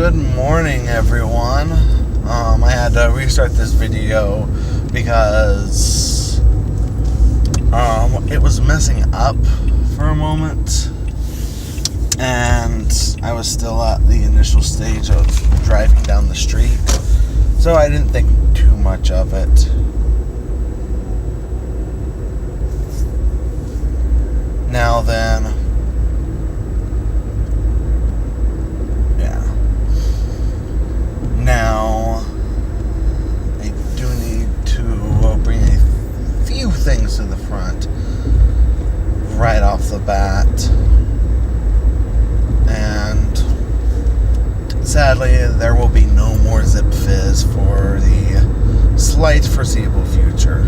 Good morning, everyone. I had to restart this video because it was messing up for a moment, and I was still at the initial stage of driving down the street, so I didn't think too much of it. Now then, Now, I do need to bring a few things to the front right off the bat. And sadly, there will be no more Zip Fizz for the slight foreseeable future.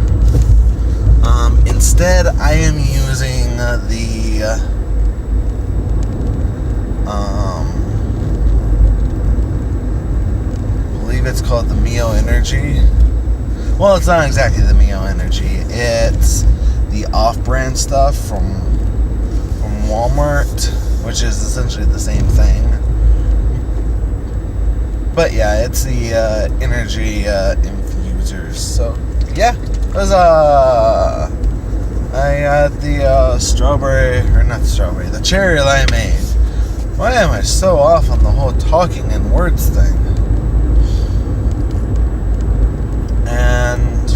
Instead, I am using it's called the Mio Energy. Well, it's not exactly the Mio Energy. It's the off-brand stuff from Walmart, which is essentially the same thing. But yeah, it's the energy infusers. So yeah, it was I had the the cherry limeade. Why am I so off on the whole talking in words thing? And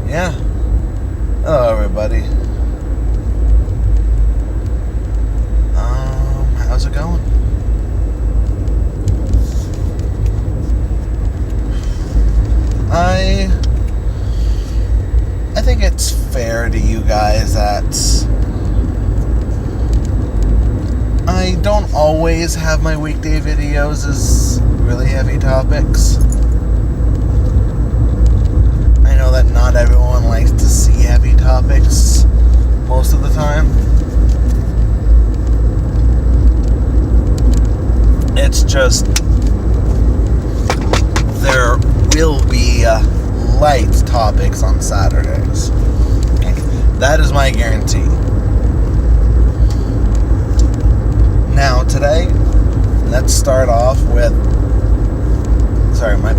yeah, hello everybody. How's it going? I think it's fair to you guys that I don't always have my weekday videos as really heavy topics. I know that not everyone likes to see heavy topics most of the time. It's just there will be light topics on Saturdays. That is my guarantee. Now today, let's start off with, sorry, my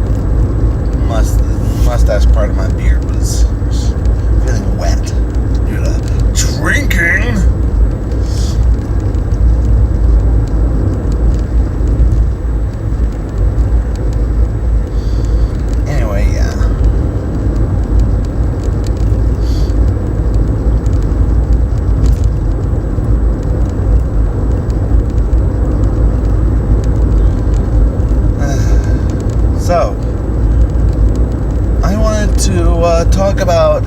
mustache part of my beard was feeling wet due to drinking. Anyway, yeah. So, I wanted to talk about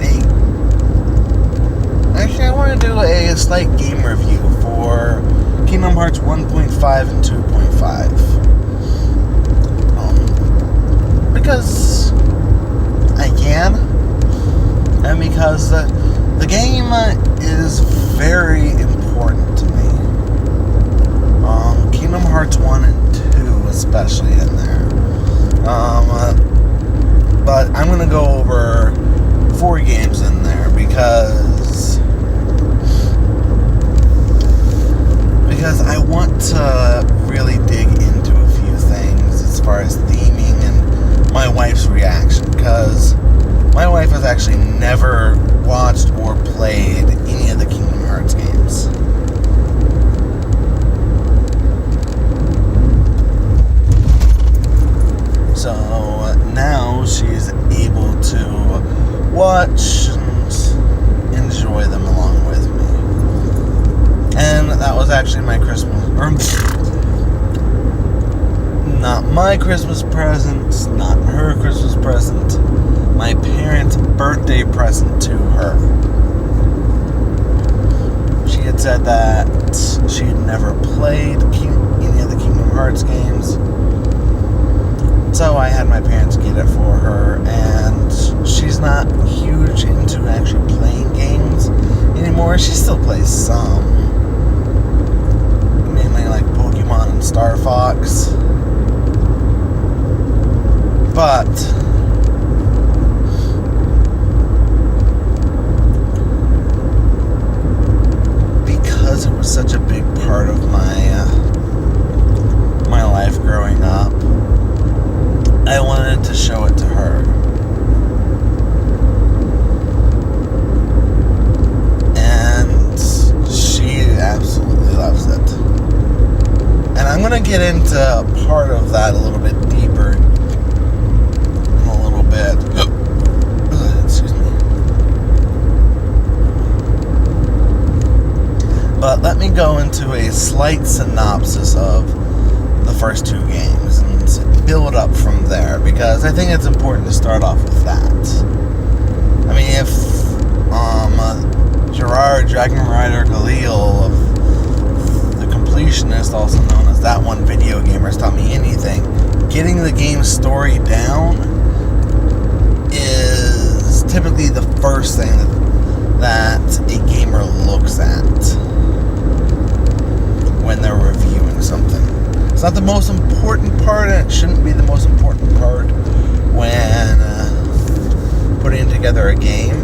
I want to do a slight game review for Kingdom Hearts 1.5 and 2.5. Because I can, and because the game is very important to me. Kingdom Hearts 1 and 2 especially in there. But I'm going to go over 4 games in there because I want to really dig into a few things as far as theming and my wife's reaction, because my wife has actually never watched or played any of the Kingdom Hearts games. So now she's able to watch and enjoy them along with me. And that was actually my not my Christmas present, not her Christmas present, my parents' birthday present to her. She had said that she had never played any of the Kingdom Hearts games. So I had my parents get it for her, and she's not huge into actually playing games anymore. She still plays some, mainly like Pokemon and Star Fox. But because it was such a part of my life growing up. I wanted to show it to her. And she absolutely loves it. And I'm going to get into part of that a little bit deeper in a little bit. Excuse me. But let me go into a slight synopsis of the first two games and build up from there, because I think it's important to start off with that. I mean, if Gerard Dragon Rider Galil of the Completionist, also known as That One Video Gamer, has taught me anything, getting the game's story down is typically the first thing that a gamer looks at when they're reviewing something. It's not the most important part, and it shouldn't be the most important part when putting together a game.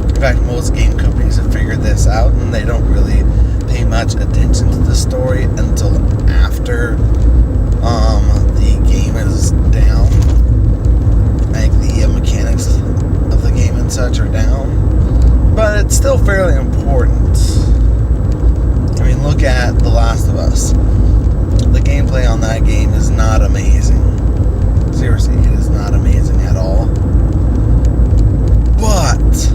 In fact, most game companies have figured this out, and they don't really pay much attention to the story until after the game is down. Like the mechanics of the game and such are down. But it's still fairly important. I mean, look at The Last of Us. The gameplay on that game is not amazing. Seriously, it is not amazing at all. But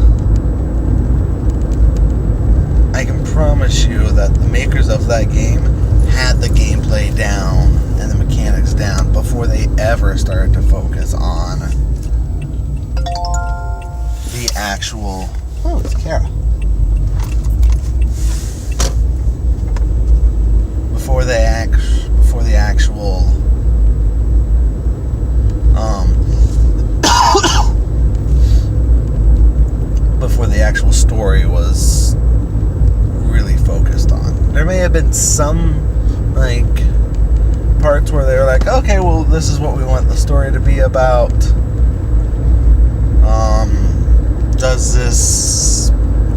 I can promise you that the makers of that game had the gameplay down and the mechanics down before they ever started to focus on the actual... Oh, it's Kara. Before the actual before the actual story was really focused on. There may have been some like parts where they were like, okay, well, this is what we want the story to be about. Does this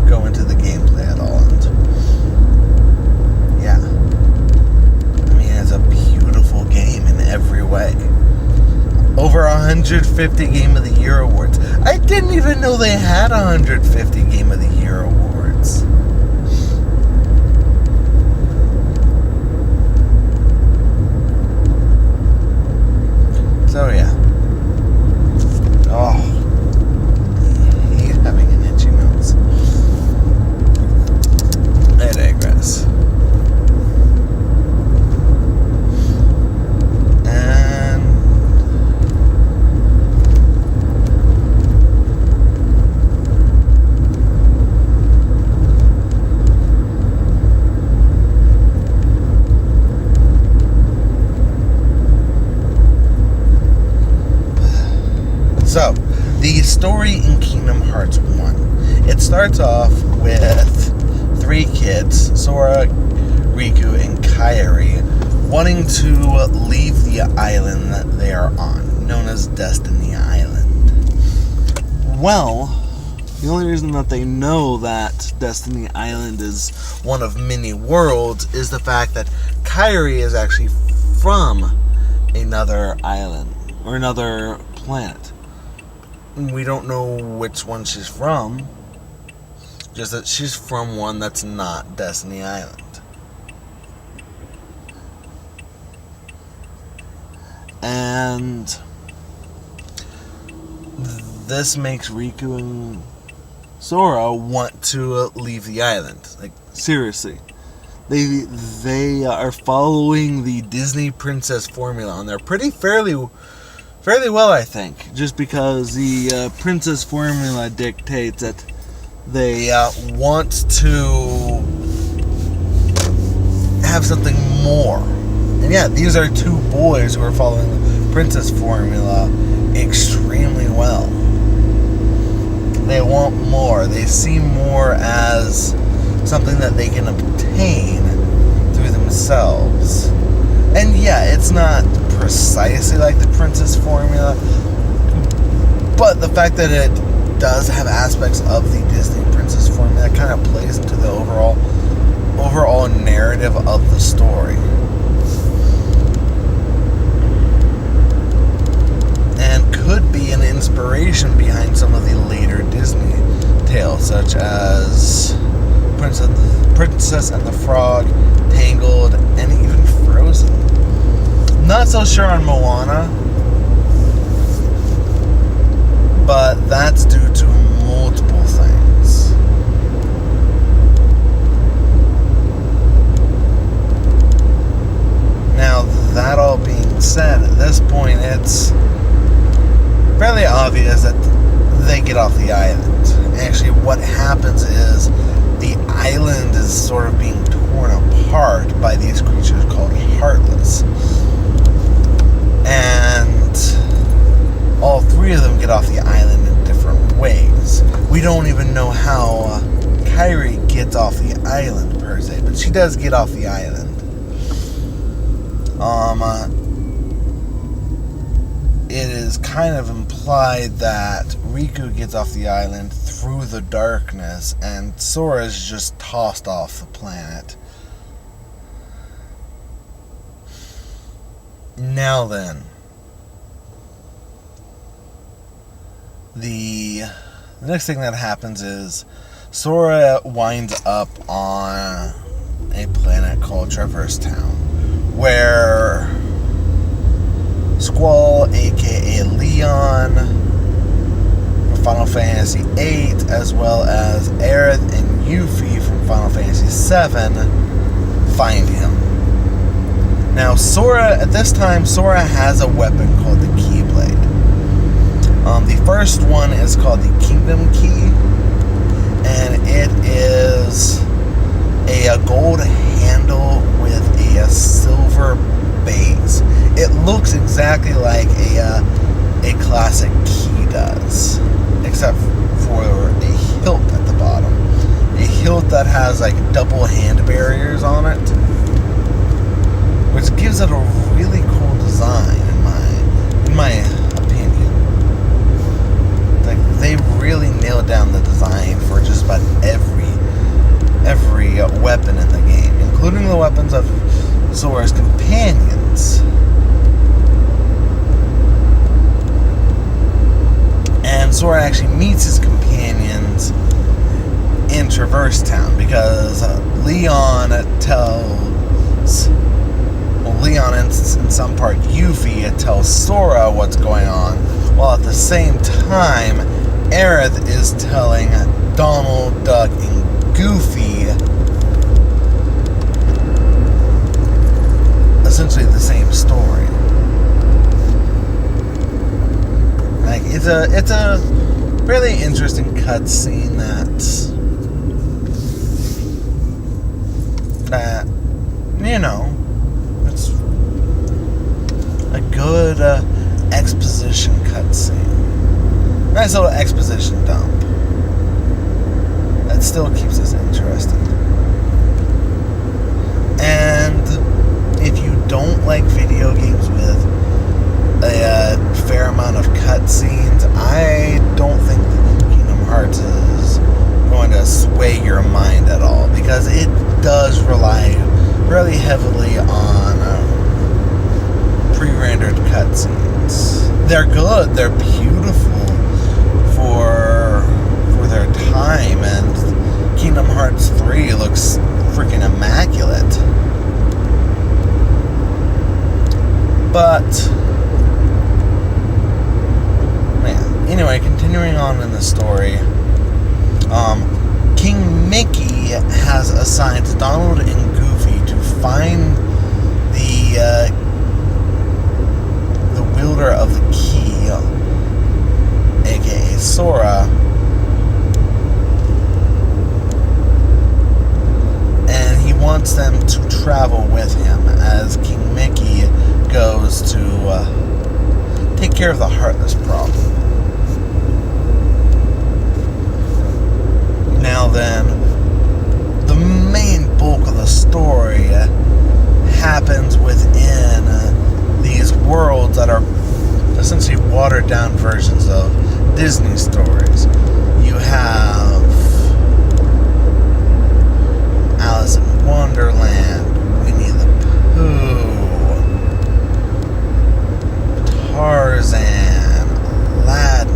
go into the gameplay at all? And yeah, I mean, it's a beautiful game in every way. Over 150 Game of the Year awards. I didn't even know they had 150 Game of the Year awards. So yeah. Oh, I hate having an itchy nose. I digress. So, the story in Kingdom Hearts 1. It starts off with 3 kids, Sora, Riku, and Kairi, wanting to leave the island that they are on, known as Destiny Island. Well, the only reason that they know that Destiny Island is one of many worlds is the fact that Kairi is actually from another island, or another planet. We don't know which one she's from, just that she's from one that's not Destiny Island. And this makes Riku and Sora want to leave the island. Like, seriously. They are following the Disney princess formula, and they're fairly well, I think, just because the princess formula dictates that they want to have something more. And yeah, these are 2 boys who are following the princess formula extremely well. They want more. They see more as something that they can obtain through themselves. And yeah, it's not precisely like the princess formula, but the fact that it does have aspects of the Disney princess formula kind of plays into the overall as Princess and the Frog, Tangled, and even Frozen. Not so sure on Moana, but that's due to multiple things. Now, that all being said, at this point, it's fairly obvious that they get off the island. Actually, what happens is the island is sort of being torn apart by these creatures called Heartless. And all three of them get off the island in different ways. We don't even know how Kairi gets off the island, per se, but she does get off the island. It is kind of implied that Riku gets off the island through the darkness, and Sora is just tossed off the planet. Now then, the next thing that happens is Sora winds up on a planet called Traverse Town, where Squall, aka Leon, from Final Fantasy VIII, as well as Aerith and Yuffie from Final Fantasy VII, find him. Now, at this time, Sora has a weapon called the Keyblade. The first one is called the Kingdom Key, and it is a gold handle with a silver base. It looks exactly like a classic key does, except for a hilt at the bottom. A hilt that has like double hand barriers on it, which gives it a really cool design in my opinion. Like, they really nailed down the design for just about every weapon in the game, including the weapons of Sora's companions. And Sora actually meets his companions in Traverse Town because Leon and in some part Yuffie tells Sora what's going on, while at the same time Aerith is telling Donald, Duck, and Goofy essentially the same story. Like, it's a really interesting cutscene that you know, it's a good exposition cutscene. Nice little exposition dump that still keeps us interested. And if you don't like video games with a fair amount of cutscenes, I don't think Kingdom Hearts is going to sway your mind at all, because it does rely really heavily on pre-rendered cutscenes. They're good, they're beautiful for their time, and Kingdom Hearts 3 looks freaking immaculate. But anyway, continuing on in the story, King Mickey has assigned Donald and Goofy to find the wielder of the key, aka Sora, and he wants them to travel with him as King Mickey goes to take care of the Heartless problem. Now then, the main bulk of the story happens within these worlds that are essentially watered down versions of Disney stories. You have Alice in Wonderland, Winnie the Pooh, Tarzan, Aladdin,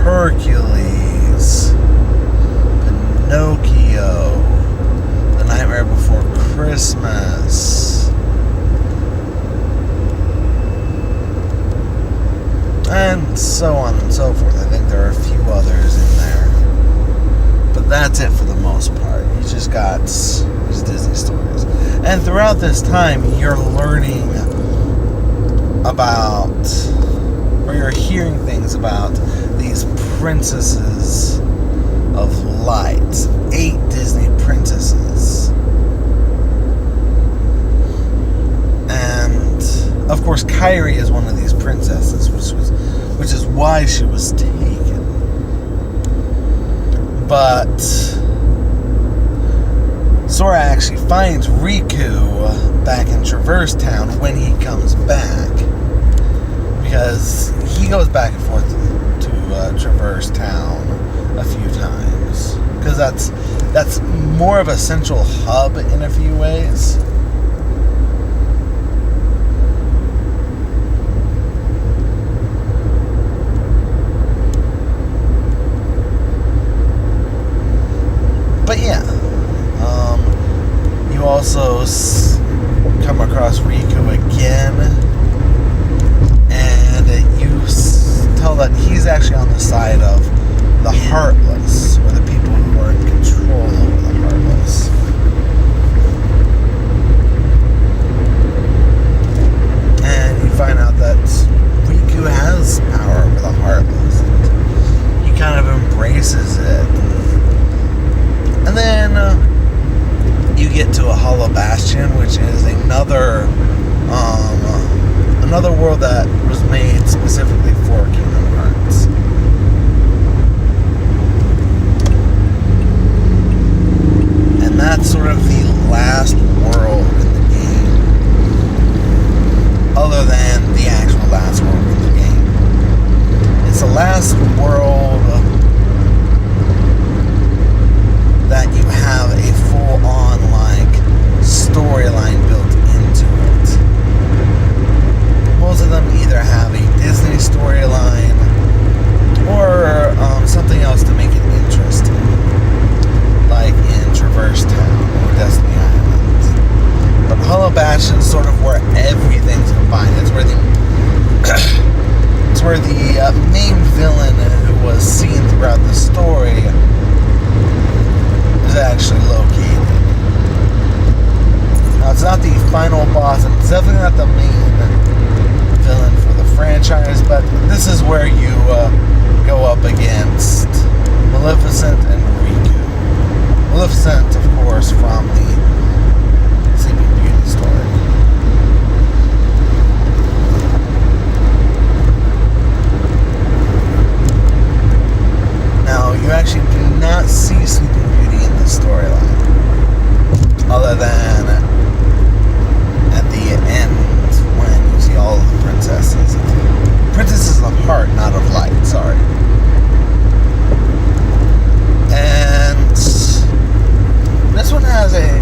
Hercules, Pinocchio, The Nightmare Before Christmas, and so on and so forth. I think there are a few others in there, but that's it for the most part. You just got these Disney stories, and throughout this time you're learning about, or you're hearing things about these princesses of light, 8 Disney princesses. And of course Kairi is one of these princesses, which is why she was taken. But Sora actually finds Riku back in Traverse Town when he comes back, because he goes back and forth to Traverse Town a few times, because that's more of a central hub in a few ways. But yeah, you also come across Riku again, and you tell that he's actually on the side of the Heartless, or the people who are in control over the Heartless. And you find out that Riku has power over the Heartless. He kind of embraces it. And then you get to a Hollow Bastion, which is another world that was made specifically for Kingdom Hearts. And that's sort of the last world in the game, other than the actual last world in the game. It's the last world that you have a full-on, storyline built into it. Most of them either have a Disney storyline or something else to make it interesting, like in Traverse Town or Destiny Island. But Hollow Bastion is sort of where everything's combined. It's where the main villain who was seen throughout the story is actually located. Now, it's not the final boss, and it's definitely not the main villain for the franchise, but this is where you go up against Maleficent and Riku. Maleficent, of course, from the Sleeping Beauty story. Now, you actually do not see Sleeping Beauty in the storyline, other than at the end when you see all of the princesses. Princesses of heart, not of light, sorry. And this one has a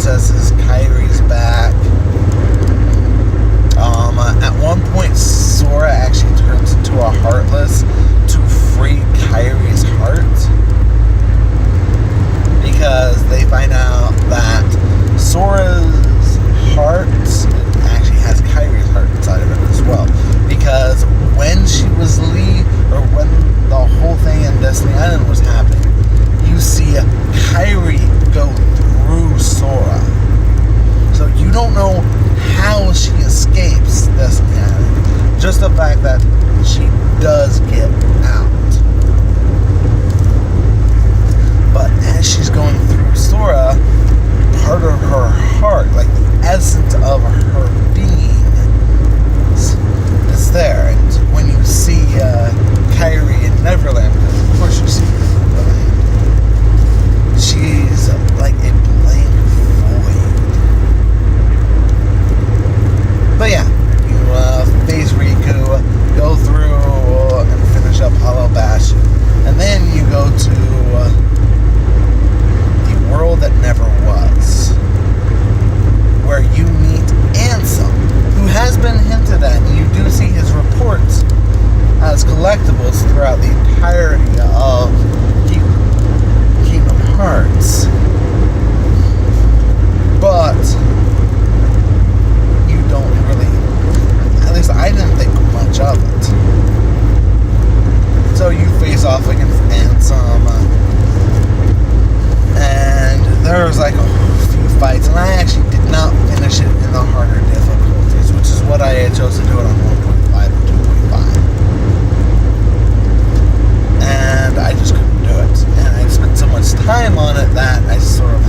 princesses. Kairi's back. At one point, Sora actually turns into a Heartless to free Kairi's heart, because they find out that Sora's heart actually has Kairi's heart inside of it as well. Because when she was when the whole thing in Destiny Island was happening, you see Kairi go through Sora. So you don't know how she escapes Destiny Island. Just the fact that she does get out. But as she's going through Sora, part of her heart, like the essence of her being, is there. And when you see Kairi in Neverland, because of course you see her in Neverland, she's like a blank void. But yeah, you face Riku, go through and finish up Hollow Bastion, and then you go to the world that never was, where you meet Ansem, who has been hinted at, and you do see his reports as collectibles throughout the entirety of Kingdom Hearts. But you don't really, at least I didn't think much of it. So you face off against Ansem, and there was like a few fights, and I actually did not finish it in the harder difficulties, which is what I chose to do it on 1.5 and 2.5. And I just couldn't do it. And I spent so much time on it that I sort of,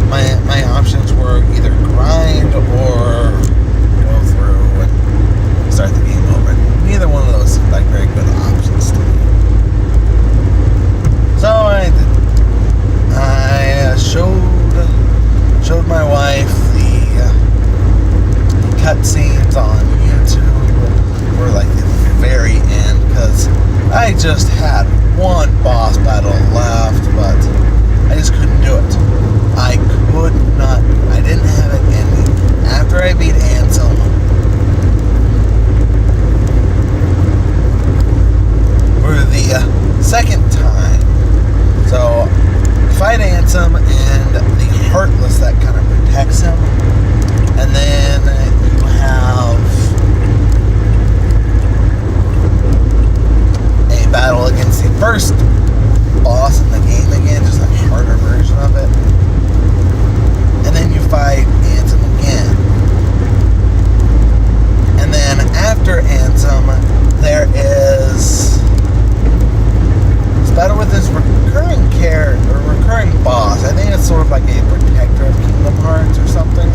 my options were either grind or go through and start the game over. Neither one of those seemed like very good options to me. So I showed my wife the cutscenes on YouTube, or like the very end, because I just had one boss battle left, but I just couldn't do it. I could not. I didn't have it in me. After I beat Ansem, for the second time, so fight Ansem and the Heartless that kind of protects him, and then you have a battle against the first boss in the game again, just a harder version of it, and then you fight Ansem again, and then after Ansem there is this battle with this recurring boss. I think it's sort of like a protector of Kingdom Hearts or something,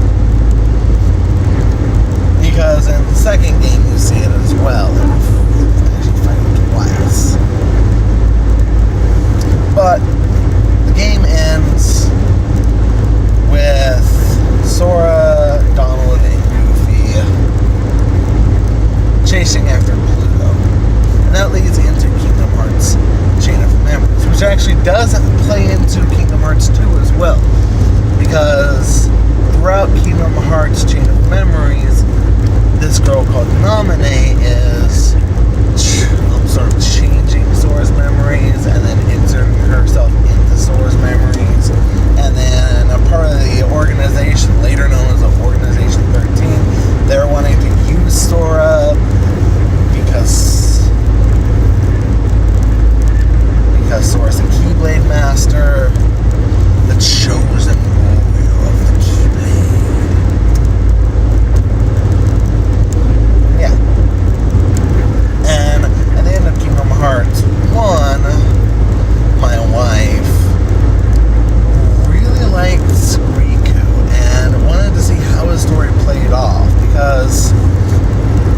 because in the second game you see it as well, and you actually fight it twice. But the game ends with Sora, Donald, and Goofy chasing after Pluto, and that leads into Kingdom Hearts Chain of Memories, which actually does play into Kingdom Hearts 2 as well, because throughout Kingdom Hearts Chain of Memories, this girl called Naminé is sort of changing Sora's memories and then inserting herself into Sora's memories, and then a part of the organization, later known as Organization 13, they're wanting to use Sora because Sora's the Keyblade Master, the chosen warrior of the Keyblade. Yeah. And at the end of Kingdom Hearts 1, my wife really liked Riku and wanted to see how his story played off, because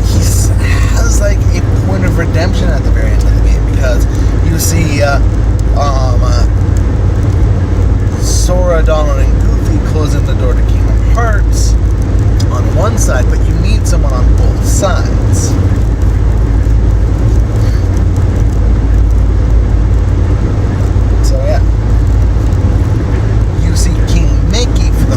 he has like a point of redemption at the very end of the game, because you see Sora, Donald, and Goofy closing the door to Kingdom Hearts on one side, but you need someone on both sides. So yeah, you see King Mickey for the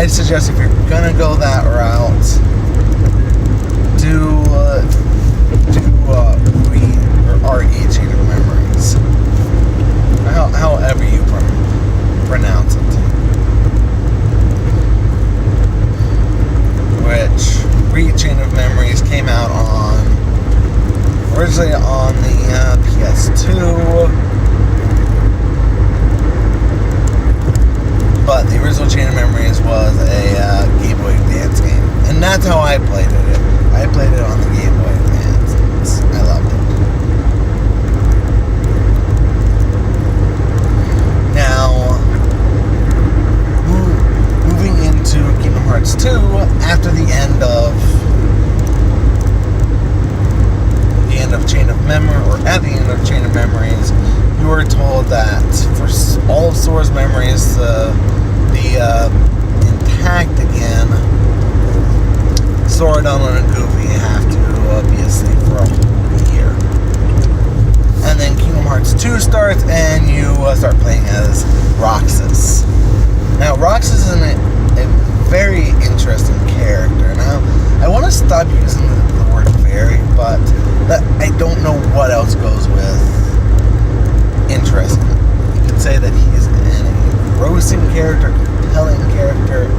I suggest if you're gonna go that route, do RE Chain of Memories. However you pronounce it. Which RE Chain of Memories came out originally on the PS2. But the original Chain of Memories was a Game Boy Advance game. And that's how I played it. I played it on the Game Boy Advance. I loved it. Now, moving into Kingdom Hearts 2, after the end of Chain of Memory, or at the end of Chain of Memories, you were told that for all of Sora's memories to be intact again, Sora, Donald, and Goofy have to be asleep for a whole year. And then Kingdom Hearts 2 starts, and you start playing as Roxas. Now, Roxas is a very interesting character. Now, I want to stop using the word very, but I don't know what else goes with interesting. You could say that he's an engrossing character, compelling character,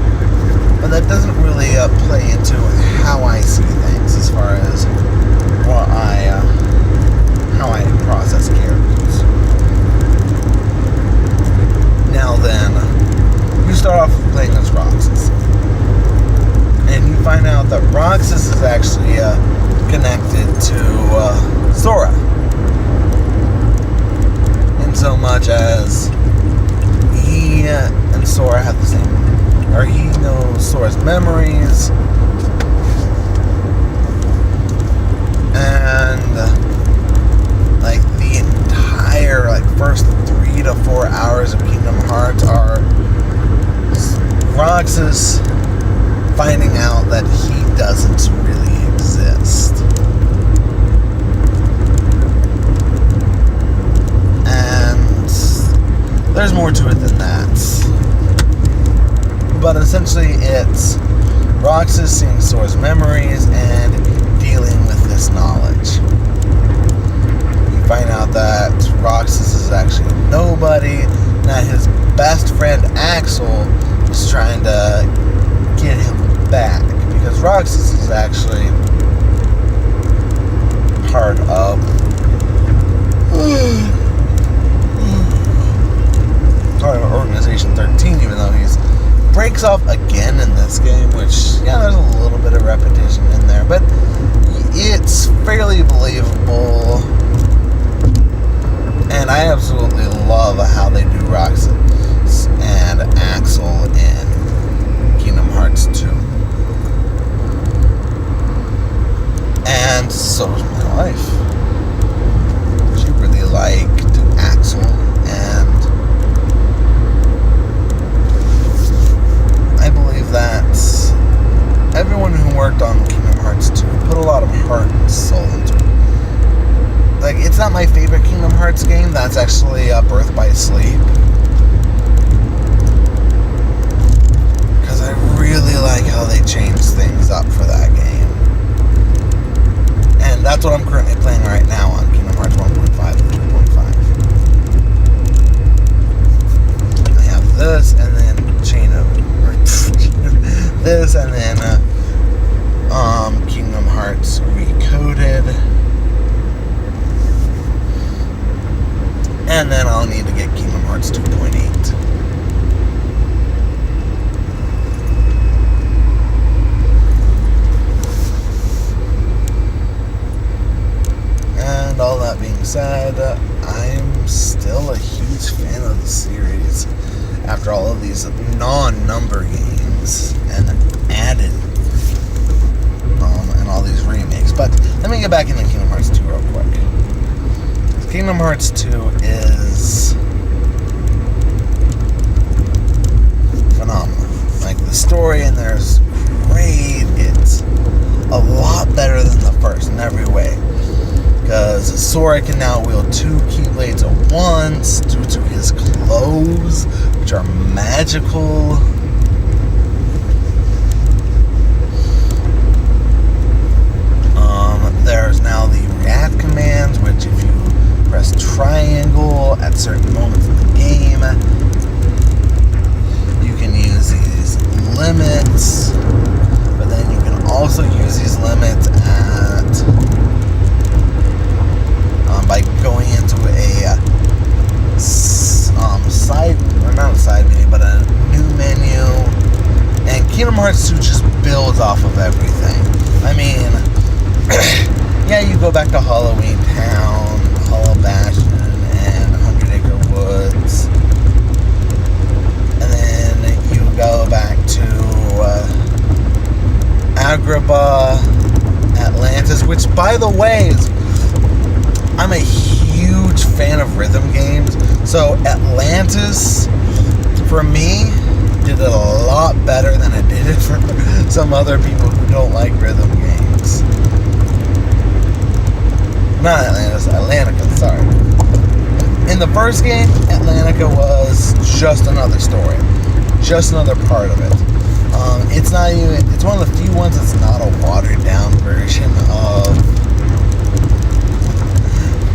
but that doesn't really play into how I see things as far as how I process characters. Now then, you start off playing as Roxas, and you find out that Roxas is actually connected to Sora, in so much as he and Sora have the same, or he knows Sora's memories, and like the entire first 3 to 4 hours of Kingdom Hearts are Roxas finding out that he doesn't really exist. And there's more to it than that. But essentially it's Roxas seeing Sora's memories and dealing with this knowledge. You find out that Roxas is actually nobody, and that his best friend Axel is trying to get him back, because Roxas is actually part of Organization 13, even though he breaks off again in this game, which, yeah, there's a little bit of repetition in there, but it's fairly believable, and I absolutely love how they do Roxas and Axel in Kingdom Hearts 2. And so is my wife. She really liked Axel, and I believe that everyone who worked on Kingdom Hearts 2 put a lot of heart and soul into it. Like, it's not my favorite Kingdom Hearts game. That's actually Birth by Sleep. Because I really like how they changed things up for that game. And that's what I'm currently playing right now on Kingdom Hearts 1.5 and 2.5. I have this, and then this, and then Kingdom Hearts Recoded. And then I'll need to get Kingdom Hearts 2.8. And all that being said, I'm still a huge fan of the series after all of these non-number games and added and all these remakes. But let me get back into Kingdom Hearts 2 real quick. Kingdom Hearts 2 is phenomenal. Like, the story in there is great. It's a lot better than the first in every way. Because Sora can now wield 2 Keyblades at once due to his clothes, which are magical. There's now the react commands, which if you press triangle at certain moments in the game, you can use these limits, but then you can also use these limits at by going into a side, or not a side menu, but a new menu. And Kingdom Hearts 2 just builds off of everything. I mean, yeah, you go back to Halloween Town, Hollow Bastion, and 100 Acre Woods. And then you go back to Agrabah, Atlantis, which, by the way, I'm a huge fan of rhythm games. So Atlantis, for me, did it a lot better than it did it for some other people who don't like rhythm games. Not Atlantis, Atlantica, sorry. In the first game, Atlantica was just another story. Just another part of it. It's not even, it's one of the few ones that's not a watered down version of,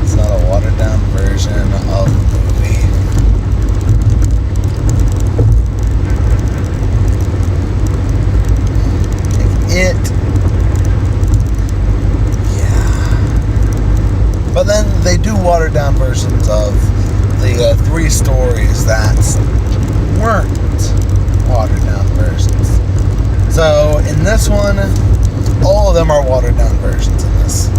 it's not a watered down version of the movie. But then they do watered down versions of the 3 stories that weren't watered down versions. So in this one, all of them are watered down versions in this.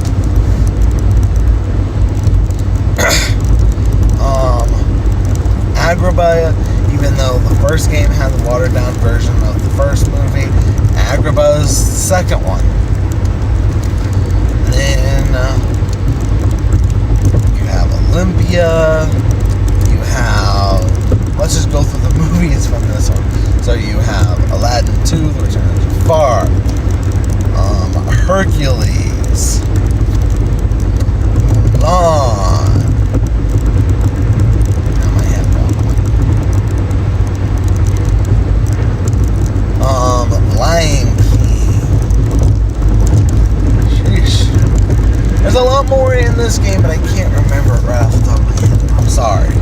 Agrabah, even though the first game had the watered down version of the first movie, Agrabah is the second one. And then you have Olympia, you have, let's just go through the movies from this one. So you have Aladdin 2, The Return of Jafar, Hercules, Mulan, Lion King. Sheesh. There's a lot more in this game, but I can't remember it right off the top of my head. I'm sorry.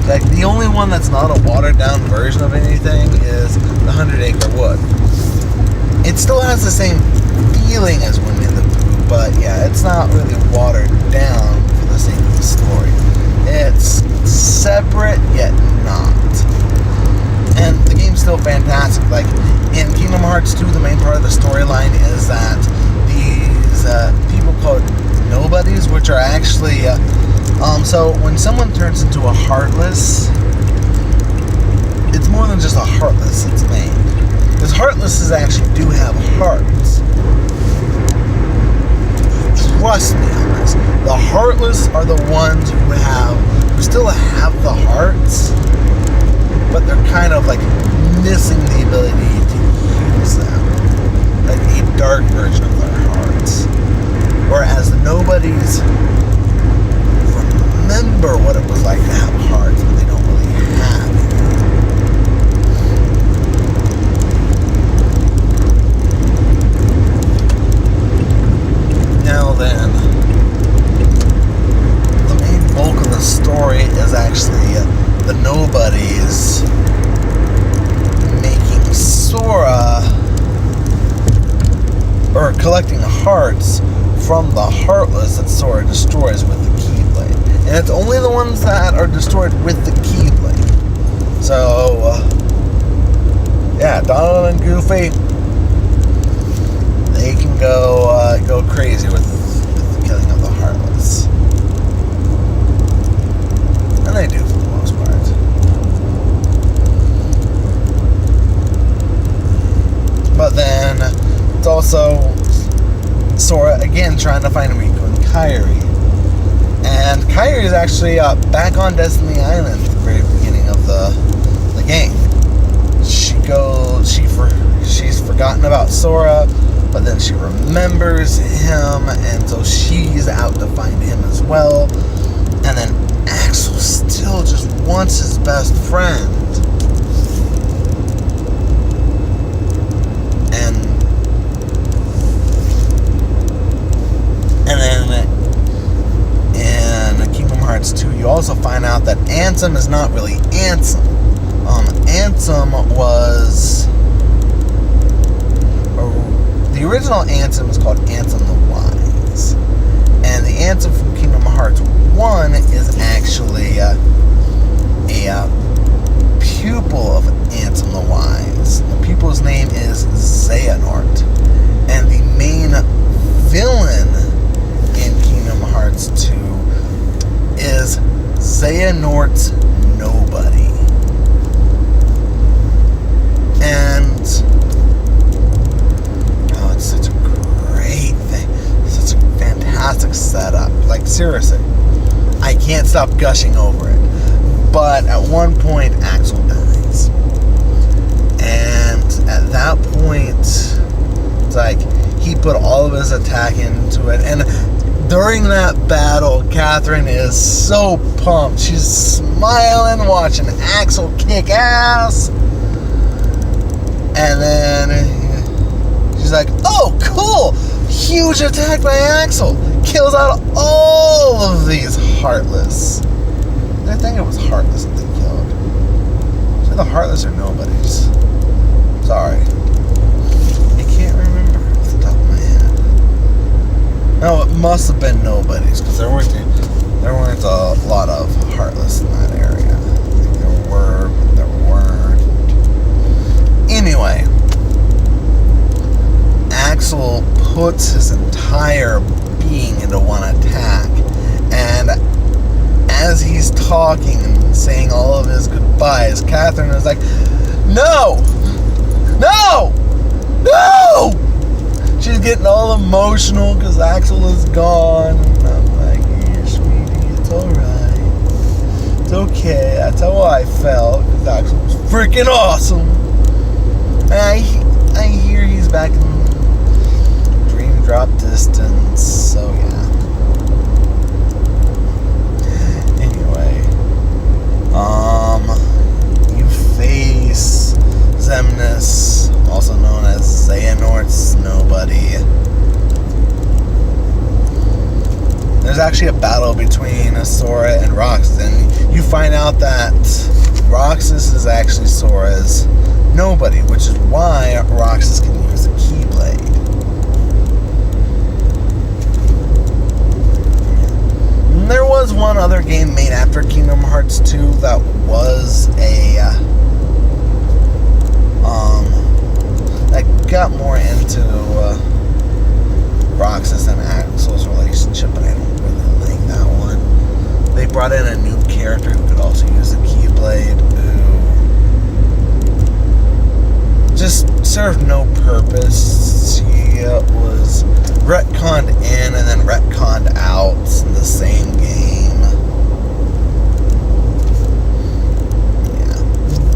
Like, the only one that's not a watered down version of anything is the 100 Acre Wood. It still has the same feeling as Winnie the Pooh, but yeah, it's not really watered down for the sake of the story. It's separate, yet not. And the game's still fantastic. Like, in Kingdom Hearts 2, the main part of the storyline is that these people called nobodies, which are actually, so when someone turns into a Heartless, it's more than just a Heartless that's made. Because Heartlesses actually do have hearts. Trust me on this. The Heartless are the ones who still have the hearts, but they're kind of like missing the ability to use them. Like a dark version of their hearts. Whereas the nobodies remember what it was like to have hearts, but they don't really have it. Now then, the main bulk of the story is actually the nobodies making Sora, or collecting hearts from the Heartless that Sora destroys with the Keyblade. And it's only the ones that are destroyed with the Keyblade. So, yeah, Donald and Goofy, they can go crazy with the killing of the Heartless. And they do for the most part. But then, it's also Sora, again, trying to find Riku and Kairi. And Kairi is actually back on Destiny Island at the very beginning of the game. She's forgotten about Sora, but then she remembers him, and so she's out to find him as well. And then Axel still just wants his best friend. Ansem is not really Ansem. Ansem was... the original Ansem is called Ansem the Wise. And the Ansem from Kingdom Hearts 1 is actually a pupil of Ansem the Wise. The pupil's name is Xehanort. And the main villain in Kingdom Hearts 2 is Xehanort's Nobody. And it's such a great thing. Such a fantastic setup. Like, seriously, I can't stop gushing over it. But at one point, Axel dies. And at that point, it's like he put all of his attack into it. And during that battle, Catherine is so pumped. She's smiling, watching Axel kick ass. And then she's like, oh, cool! Huge attack by Axel! Kills out all of these Heartless. I think it was Heartless that they killed. So the Heartless are nobodies. Sorry. I can't remember off the top of my head. No, it must have been nobodies, because there weren't a lot of Heartless in that area. I think there were, but there weren't. Anyway, Axel puts his entire being into one attack, and as he's talking and saying all of his goodbyes, Catherine is like, no! No! No! She's getting all emotional because Axel is gone, and I'm like, yeah, sweetie, it's alright. It's okay. That's how I felt, because Axel was freaking awesome. And I hear he's back in Dream Drop Distance, so yeah. Anyway, you face Xemnas, also known as Xehanort's Nobody. There's actually a battle between Sora and Roxas, and you find out that Roxas is actually Sora's Nobody, which is why Roxas can use the Keyblade. And there was one other game made after Kingdom Hearts 2 that was that got more into Roxas and Axel's relationship, but I don't really like that one. They brought in a new character who could also use the Keyblade, just served no purpose. She was retconned in and then retconned out in the same game. Yeah.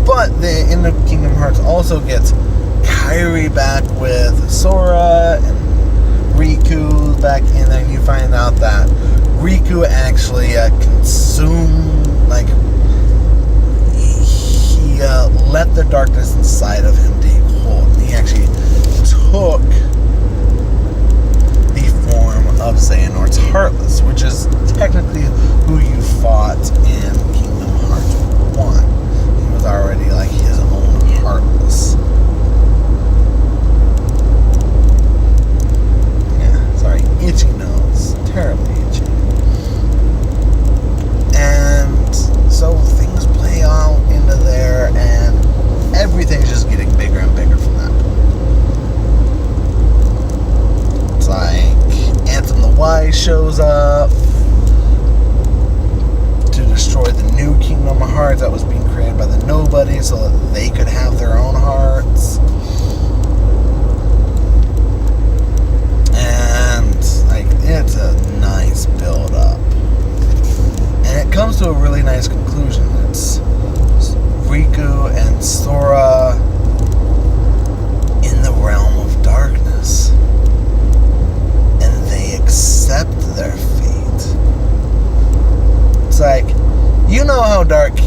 But the end of Kingdom Hearts also gets Kairi back with Sora, and Riku back in there, and you find out that Riku actually consumed, like, he let the darkness inside of him take hold. And he actually took the form of Xehanort's Heartless, which is technically who you fought in Kingdom Hearts 1. He was already like his own Heartless. Yeah, sorry, itchy nose. Terribly itchy. And so things play out into there, and everything's just getting bigger and bigger from that point. It's like Ansem the Wise shows up to destroy the new Kingdom Hearts that was being created by the Nobody so that they could have their own hearts. And like, it's a nice build up. And it comes to a really nice conclusion. It's Riku and Sora in the realm of darkness, and they accept their fate. It's like, you know how dark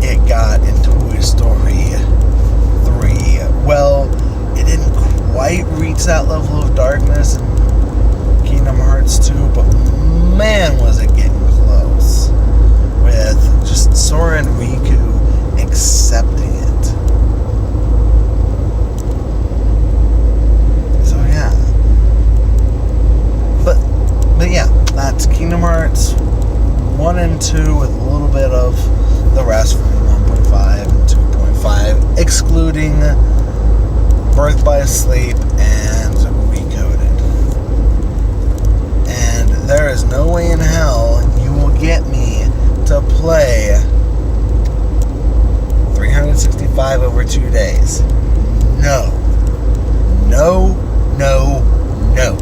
it got in Toy Story 3. Well, it didn't quite reach that level of darkness in Kingdom Hearts 2, but man, was it getting close, with just including Birth by Sleep and Recoded. And there is no way in hell you will get me to play 365 over 2 days. No. No, no, no.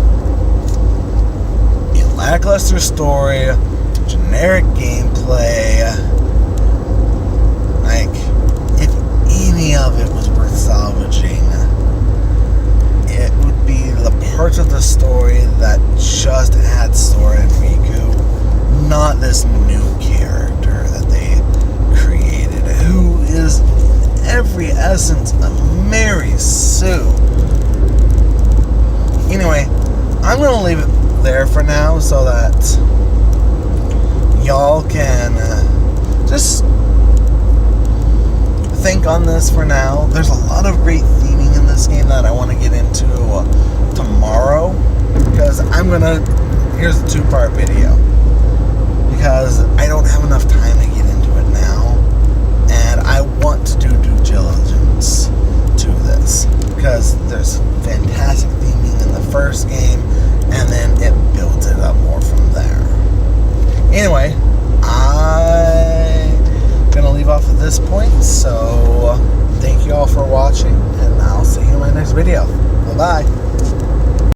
A lackluster story, generic gameplay. Like, if any of it was worth salvaging, it would be the parts of the story that just had Sora and Riku, not this new character that they created, who is every essence of Mary Sue. Anyway, I'm going to leave it there for now so that y'all can just think on this for now. There's a lot of great theming in this game that I want to get into tomorrow, because here's a 2-part video, because I don't have enough time to get into it now, and I want to do due diligence to this, because there's fantastic theming in the first game, and then it builds it up more from there. Anyway, I'm gonna leave off at this point, so thank you all for watching, and I'll see you in my next video. Bye-bye.